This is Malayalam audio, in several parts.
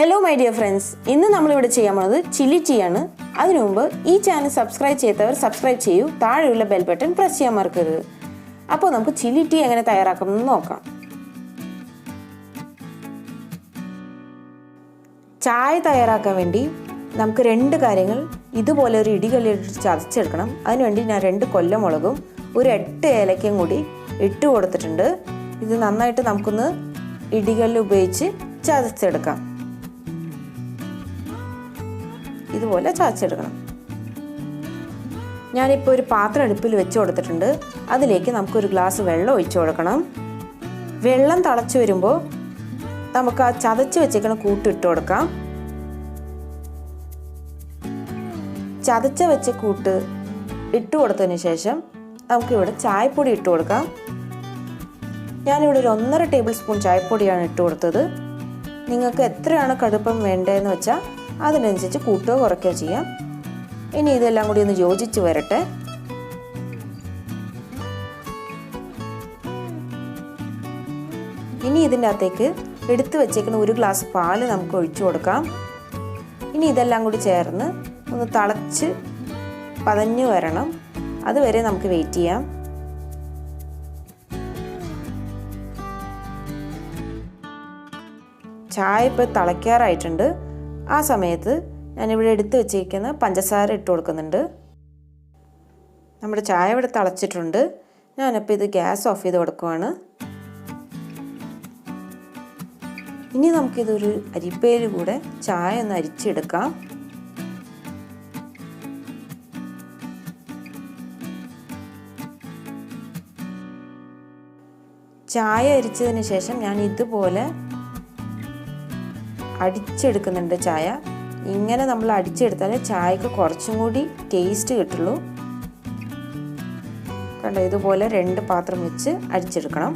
ഹലോ മൈ ഡിയർ ഫ്രണ്ട്സ്, ഇന്ന് നമ്മളിവിടെ ചെയ്യാൻ പോകുന്നത് ചില്ലി ടീ ആണ്. അതിനു മുമ്പ് ഈ ചാനൽ സബ്സ്ക്രൈബ് ചെയ്തവർ സബ്സ്ക്രൈബ് ചെയ്യൂ, താഴെയുള്ള ബെൽ ബട്ടൺ പ്രസ് ചെയ്യാൻ മറക്കരുത്. അപ്പോൾ നമുക്ക് ചില്ലി ടീ എങ്ങനെ തയ്യാറാക്കാമെന്ന് നോക്കാം. ചായ തയ്യാറാക്കാൻ വേണ്ടി നമുക്ക് 2 കാര്യങ്ങൾ ഇതുപോലെ ഒരു ഇടികല്ലിട്ട് ചതച്ചെടുക്കണം. അതിനുവേണ്ടി ഞാൻ 2 കൊല്ലമുളകും ഒരു 8 ഏലക്കയും കൂടി ഇട്ട് കൊടുത്തിട്ടുണ്ട്. ഇത് നന്നായിട്ട് നമുക്കൊന്ന് ഇടികല്ല് ഉപയോഗിച്ച് ചതച്ചെടുക്കാം. ഇതുപോലെ ചതച്ചെടുക്കണം. ഞാനിപ്പോൾ ഒരു പാത്രം അടുപ്പിൽ വെച്ച് കൊടുത്തിട്ടുണ്ട്. അതിലേക്ക് നമുക്കൊരു ഗ്ലാസ് വെള്ളം ഒഴിച്ചു കൊടുക്കണം. വെള്ളം തിളച്ച് വരുമ്പോൾ നമുക്ക് ആ ചതച്ച് വെച്ചേക്കണ കൂട്ടിട്ട് കൊടുക്കാം. ചതച്ച വെച്ച കൂട്ട് ഇട്ട് കൊടുത്തതിന് ശേഷം നമുക്കിവിടെ ചായപ്പൊടി ഇട്ട് കൊടുക്കാം. ഞാനിവിടെ ഒരു 1.5 ടേബിൾ സ്പൂൺ ചായപ്പൊടിയാണ് ഇട്ട് കൊടുത്തത്. നിങ്ങൾക്ക് എത്രയാണ് കടുപ്പം വേണ്ടതെന്ന് വെച്ചാൽ അതിനനുസരിച്ച് കൂട്ടുകയോ കുറയ്ക്കുകയോ ചെയ്യാം. ഇനി ഇതെല്ലാം കൂടി ഒന്ന് യോജിച്ച് വരട്ടെ. ഇനി ഇതിൻ്റെ അകത്തേക്ക് എടുത്ത് വെച്ചേക്കുന്ന ഒരു ഗ്ലാസ് പാല് നമുക്ക് ഒഴിച്ചു കൊടുക്കാം. ഇനി ഇതെല്ലാം കൂടി ചേർന്ന് ഒന്ന് തിളച്ച് പതഞ്ഞു വരണം. അതുവരെ നമുക്ക് വെയിറ്റ് ചെയ്യാം. ചായ ഇപ്പോൾ തിളയ്ക്കാറായിട്ടുണ്ട്. ആ സമയത്ത് ഞാനിവിടെ എടുത്ത് വെച്ചിരിക്കുന്ന പഞ്ചസാര ഇട്ട് കൊടുക്കുന്നുണ്ട്. നമ്മുടെ ചായ ഇവിടെ തിളച്ചിട്ടുണ്ട്. ഞാനിപ്പോൾ ഇത് ഗ്യാസ് ഓഫ് ചെയ്ത് കൊടുക്കുവാണ്. ഇനി നമുക്കിതൊരു അരിപ്പയിൽ കൂടെ ചായ ഒന്ന് അരിച്ചെടുക്കാം. ചായ അരിച്ചതിന് ശേഷം ഞാൻ ഇതുപോലെ അടിച്ചെടുക്കുന്നുണ്ട് ചായ. ഇങ്ങനെ നമ്മൾ അടിച്ചെടുത്താൽ ചായക്ക് കുറച്ചും കൂടി ടേസ്റ്റ് കിട്ടുള്ളൂ. കണ്ടോ, ഇതുപോലെ 2 പാത്രം വെച്ച് അടിച്ചെടുക്കണം.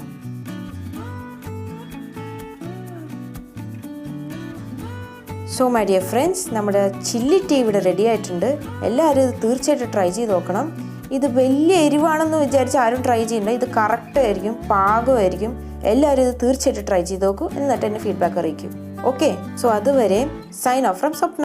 സോ മൈ ഡിയർ ഫ്രണ്ട്സ്, നമ്മുടെ ചില്ലി ടീ ഇവിടെ റെഡി ആയിട്ടുണ്ട്. എല്ലാവരും ഇത് തീർച്ചയായിട്ടും ട്രൈ ചെയ്ത് നോക്കണം. ഇത് വലിയ എരിവാണെന്ന് വിചാരിച്ച് ആരും ട്രൈ ചെയ്യണ്ട. ഇത് കറക്റ്റ് ആയിരിക്കും, പാകമായിരിക്കും. എല്ലാവരും ഇത് തീർച്ചയായിട്ടും ട്രൈ ചെയ്ത് നോക്കൂ. എന്നിട്ട് എന്നെ ഫീഡ്ബാക്ക് അറിയിക്കും. ഓക്കെ, സോ അതുവരെ സൈൻ ഓഫ് ഫ്രം സ്വപ്ന.